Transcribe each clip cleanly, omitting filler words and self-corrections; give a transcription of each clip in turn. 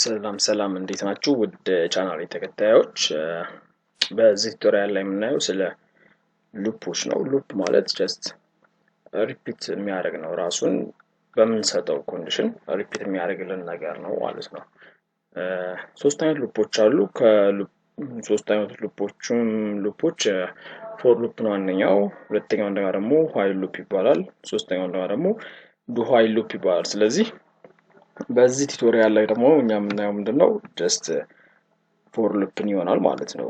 ሰላም እንዴት ናችሁ ውድ ቻናሌ ተከታዮች በዚህ ቱቶሪያል ላይ የምናየው ስለ ሉፖች ነው ሉፕ ማለት ጀስት ሪፒት የሚያደርግ ነው ራሱን በምንሰጠው ኮንዲሽን ሪፒት የሚያደርግልን ነገር ነው ማለት ነው ሶስት አይነት ሉፖች አሉ ሶስት አይነት ሉፖች ፎር ሉፕ ነው አንደኛው ሁለተኛው ደግሞ ዋይል ሉፕ ይባላል ሶስተኛው ደግሞ ዱ ዋይል ሉፕ ይባላል ስለዚህ በዚህ ቱቶሪያል ላይ ደግሞ እኛ የምናየው ምንድነው ጀስት ፎር ሉፕን ይሆናል ማለት ነው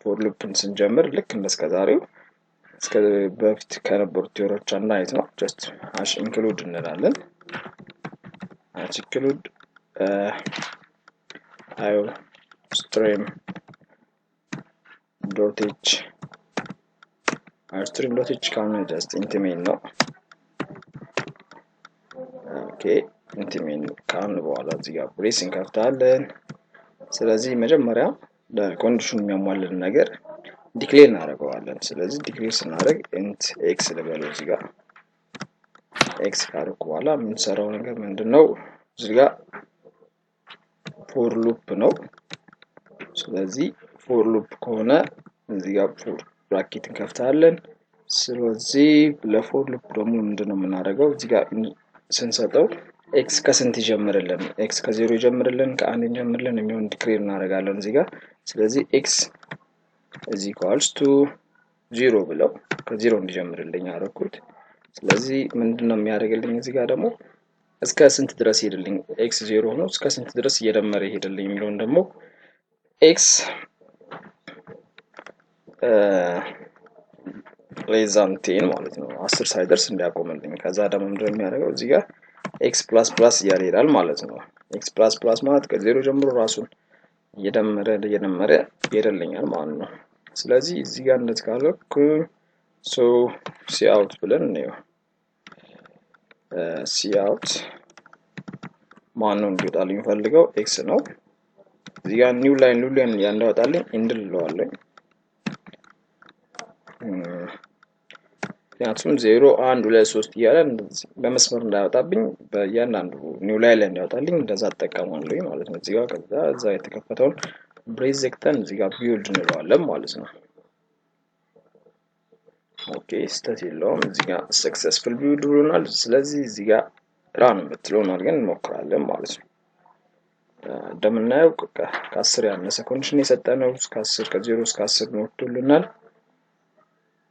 ፎር ሉፕን ስንጀምር ልክ እንደስከዛሬው እስከ በፊት ከነበሩት ቱቶሪያሎች አንድ አይነት ነው ጀስት ሃሽ ኢንክሉድ እንላለን ሃሽ ኢንክሉድ አዮ ስትሪም ዶት ኤች ስትሪም ዶት ኤች ካን ጀስት ኢንቲሜን ነው ኦኬ ኢንቲሜን ካን በኋላ እዚህ ጋር ብሬስ እንከፍታለን ስለዚህ መጀመሪያ ለኮንዲሽኑ የሚያሟላልን ነገር ዲክሌር እናደርገዋለን ስለዚህ ዲክሌር ስናደርግ int x ልበለው እዚህ ጋር x ካደረኩ በኋላ የምንሰራው ነገር ምንድነው እዚህ ጋር ፎር ሉፕ ነው ስለዚህ ፎር ሉፕ ከሆነ እዚህ ጋር ፎር ብራኬት እንከፍታለን ስለዚህ ለፎር ሉፕ ደግሞ ምንድነው የምናደርገው እዚህ ጋር ስንሰጠው x ከስንት ይጀምርልን x ከ0 ይጀምርልን ከ1 ይጀምርልን የሚሆን ዲክሌር እናደርጋለን እዚህ ጋር ስለዚህ x is equals to 0 ብለው ከ0 እንዲጀምርልኝ አደረኩት ስለዚህ ምንድነው የሚያደርግልኝ እዚህ ጋር ደግሞ እስከ ስንት ድረስ ይሄድልኝ x 0 ሆኖ እስከ ስንት ድረስ እየደመረ ይሄድልኝ የሚለውን ደግሞ x less than 10 ማለት ነው 10 ሳይደርስ እንዲያቆምልኝ ከዛ ደግሞ ምንድነው የሚያደርገው እዚህ ጋር x++ እያለ ይላል ማለት ነው x++ ማለት ከ0 ጀምሮ ራሱን እየደመረ ይሄድልኛል ማለት ነው ስለዚህ እዚህ ጋር እንደዚህ ካለኩ so cout ብለን ነው cout ማነው እንዲወጣልኝ ፈልገው x ነው እዚህ ጋር ኒው ላይን ያንዳወጣልኝ end ልለዋለሁ ያቱም 0 1 2 3 እያለ በመስመር እንዳያወጣብኝ በእያንዳንዱ ኒው ላይን እንዲያወጣልኝ እንደዛ ተጠቀማለሁ ማለት ነው እዚህ ጋር ከዛ የተከፈተውን ብሬዝ ዘግተን እዚህ ጋር ቢልድ እንለዋለን ማለት ነው ኦኬ ስታት የለውም እዚህ ጋር ሰክሰስፉል ቢልድ ብሎናል ስለዚህ እዚህ ጋር ራን ብትለው ነው ግን እንሞክራለን ማለት ነው እንደምናየው ከ10 ያነሰ ኮንዲሽን የሰጠነው እስከ 10 ከ0 እስከ 10 ሞልቶልናል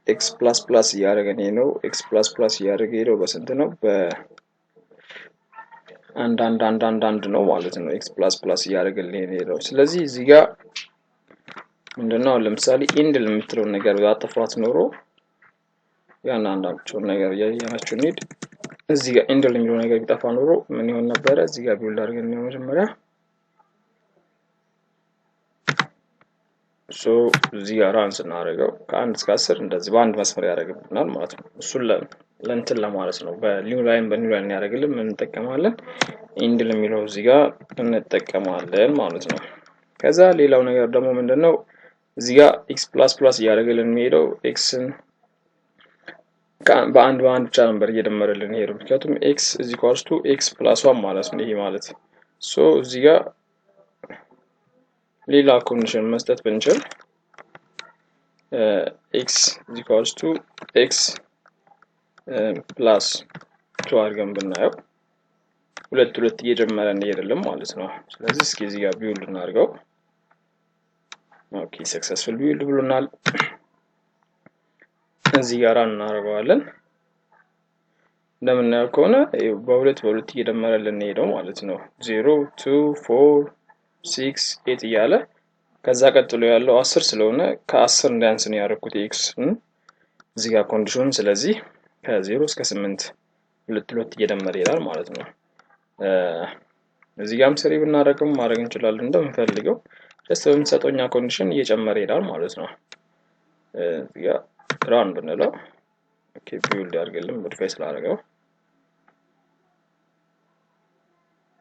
x++ እያደረገ ነው x++ እያደረገ ነው በስንት ነው አንድ ነው ማለት ነው x++ እያደረገልን ነው ስለዚህ እዚህ ጋር ምንድነው ለምሳሌ ኢንድ ለምትለው ነገር ባጠፋት ኖሮ ያንዳንዳቸው ነገር ያያናችሁ ኒድ እዚህ ጋር ኢንድ ለሚለው ነገር ቢጠፋ ኖሮ ምን ይሆን ነበር እዚህ ጋር ቢውልድ አድርገን ነው መጀመሪያ so እዚህ ጋር ራን ስናደርገው ከ1 እስከ 10 እንደዚህ በአንድ መስመር ያደርግልናል ማለት ነው እሱን ለእንትን ለማለት ነው በኒው ላይን ያደርግልን ምን እንጠቀማለን ኢንድ ለሚለው እዚህ ጋር እንጠቀማለን ማለት ነው ከዛ ሌላው ነገር ደግሞ ምንድነው እዚህ ጋር x++ እያደረገልን የሚሄደው xን በአንድ ብቻ ነበር እየደመረልን ይሄው ምክንያቱም x x+1 ማለት ነው ይሄ ማለት so እዚህ ጋር ሌላ ኮንዲሽን መስጠት ብንችል x x +2 አድርገን ብናየው ሁለት እየጀመረን ይሄድልም ማለት ነው ስለዚህ እስኪ እዚህ ጋር ቢውልድ እናድርገው ኦኬ ሰክሰስፉል ቢውልድ ብሎናል እዚህ ጋር እናደርገዋለን እንደምናየው ከሆነ በሁለት እየደመረልን ይሄደው ማለት ነው 0 2 4 6 8 እያለ ከዛ ቀጥሎ ያለው 10 ስለሆነ ከ10 እንዳንስ ነው ያደረኩት x እዚህ ጋር ኮንዲሽን ስለዚህ ከ0 እስከ 8 ሁለት እየደመረ ይላል ማለት ነው እዚህ ጋርም ሰሪ ብናደርግም ማድረግ እንችላለን እንደምንፈልገው ጀስት በምንሰጠውኛ ኮንዲሽን እየጨመረ ይላል ማለት ነው እዚህ ጋር ራን ብንለው ኦኬ ቢልድ ያድርግልን ሞዲፋይ ስላደረገው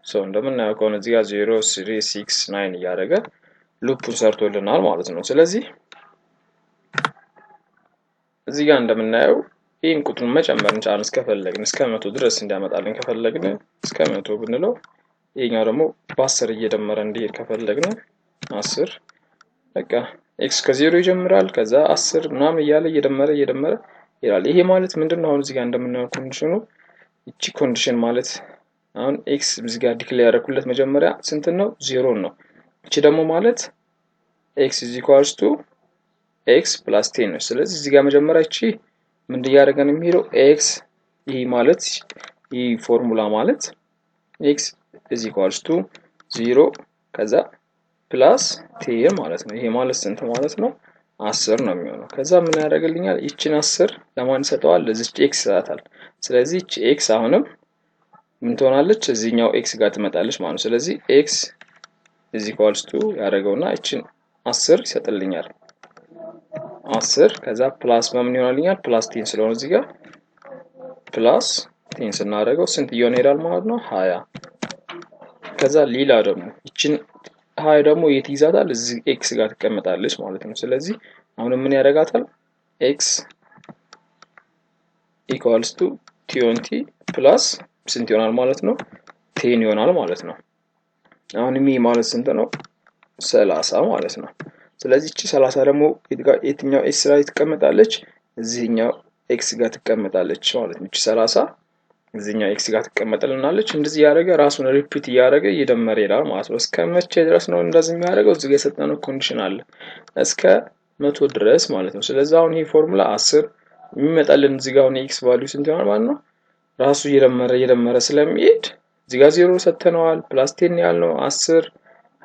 so እንደምናየው ከሆነ እዚህ ጋር 0 3 6 9 እያደረገ ሉፑን ሰርቶልናል ማለት ነው ስለዚህ እዚህ ጋር እንደምናየው ይሄን ቁጥሩን መጨመር እንችላለን እስከፈለግን እስከ 100 ድረስ እንዲያመጣልን ከፈለግን እስከ 100 ብንለው ይሄኛው ደግሞ በ10 እየደመረ እንዲሄድ ከፈለግን 10 በቃ x ከ0 ይጀምራል ከዛ 10 ምናምን እያለ እየደመረ ይላል። ይሄ ማለት ምንድነው? አሁን እዚህ ጋር እንደምናየው ኮንዲሽኑ እቺ ኮንዲሽን ማለት አሁን x እዚህ ጋር ዲክሌር ያደረኩለት መጀመሪያ ስንት ነው? 0 ነው። እቺ ደግሞ ማለት x x + 10 ነው። ስለዚህ እዚህ ጋር መጀመሪያ እቺ ምን እያደረገ ነው የሚሄደው? x ይሄ ማለት ይሄ ፎርሙላ ማለት x 0 ከዛ ፕላስ 10 ማለት ነው። ይሄ ማለት ስንት ማለት ነው? 10 ነው የሚሆነው። ከዛ ምን ያደርግልኛል? ይቺን 10 ለማን ሰጠዋል? ለዚች x ሰጣታል። ስለዚህ እቺ x አሁንም ምን ትሆናለች? እዚህኛው x ጋር ትመጣለች ማለት ነው። ስለዚህ x ያደርገውና እቺን 10 ይሰጥልኛል። 10 ከዛ ፕላስ በምን ይሆናልኛል? ፕላስ 10 ስለሆነ እዚህ ጋር ፕላስ 10 ስናደርገው ስንት እየሆነ ይሄዳል ማለት ነው? 20 ከዛ ሌላ ደግሞ እቺን 20 ደግሞ የት ይዛታል? እዚህ x ጋር ትቀመጣለች ማለት ነው። ስለዚህ አሁን ምን ያደርጋታል? x = 20 ፕላስ ስንት ይሆናል ማለት ነው? 10 ይሆናል ማለት ነው። አሁን ሚ ማለት ስንት ነው? 30 ማለት ነው። ስለዚህ እቺ 30 ደግሞ የትኛው x ላይ ትቀመጣለች? እዚህኛው x ጋር ትቀመጣለች ማለት ነው። እቺ 30 እዚህኛው x ጋር ትቀመጥልናለች። እንደዚህ ያደረገ ራሱን ሪፒት እያደረገ እየደመረ ይላል ማለት ነው። እስከ መቼ ድረስ ነው እንደዚህ የሚያደርገው? እዚህ ጋር የሰጠነው ኮንዲሽን አለ እስከ 100 ድረስ ማለት ነው። ስለዚህ አሁን ይሄ ፎርሙላ 10 የሚመጣልን እዚህ ጋር አሁን x ቫልዩ ስንት ይሆናል ማለት ነው? ራሱ እየደመረ ስለሚሄድ እዚህ ጋር 0 ሰጥተነዋል ፕላስ 10 ያልነው 10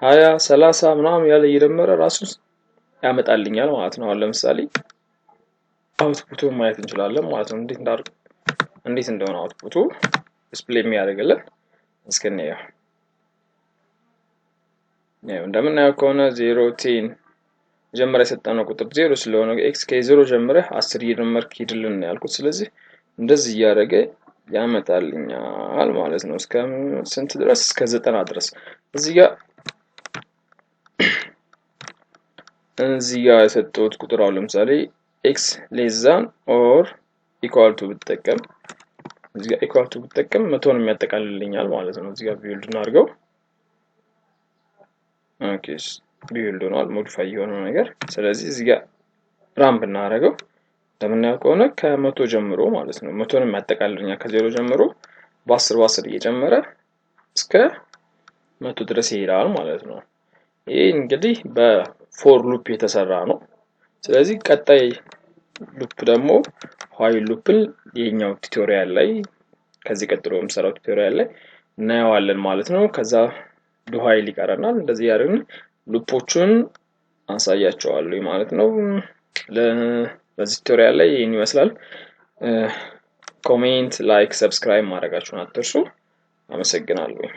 20 30 ምናምን ያለ እየደመረ ራሱ ያመጣልኛል ማለት ነው። አሁን ለምሳሌ አውትፑቱን ማየት እንችላለን ማለት ነው። እንዴት እንደሆነ አውትፑቱ ዲስፕሌይ የሚያደርግልን እስከነያው እንደምናየው ከሆነ 0 10 ጀመረ የሰጠነው ቁጥር 0 ስለሆነ x ከ0 ጀምረህ 10 እየደመርክ ሂድልን ያልኩት። ስለዚህ እንደዚህ እያደረገ ያመጣልኛል ማለት ነው። እስከ ስንት ድረስ? እስከ 90 ድረስ። እዚህ ጋር የሰጠሁት ቁጥር አሁን ለምሳሌ x > ብትጠቀም እዚህ ጋር = ብትጠቀም 100 ነው የሚያጠቃልልኛል ማለት ነው። እዚህ ጋር ቢልድ እናድርገው። ኦኬ ቢልድ ሆኗል ሞዲፋይ የሆነው ነገር። ስለዚህ እዚህ ጋር ራምፕ እናደርገው እንደምናየው ከሆነ ከ100 ጀምሮ ማለት ነው 100 ነው የሚያጠቃልልኛል። ከ0 ጀምሮ በ10 እየጨመረ እስከ 100 ድረስ ይሄዳል ማለት ነው። ይሄ እንግዲህ በፎር ሉፕ የተሰራ ነው። ስለዚህ ቀጣይ ሉፕ ደግሞ ዋይል ሉፕን የኛው ቱቶሪያል ላይ ከዚህ ቀጥሎ የምሰራው ቱቶሪያል ላይ እናየዋለን ማለት ነው። ከዛ ዱ ዋይል ይቀረናል። እንደዚህ ያደርግን ሉፖቹን አሳያቸዋለሁ ማለት ነው። በዚህ ቱቶሪያል ላይ ይሄን ይመስላል። ኮሜንት፣ ላይክ፣ ሰብስክራይብ ማድረጋችሁን አትርሱ። አመሰግናለሁ።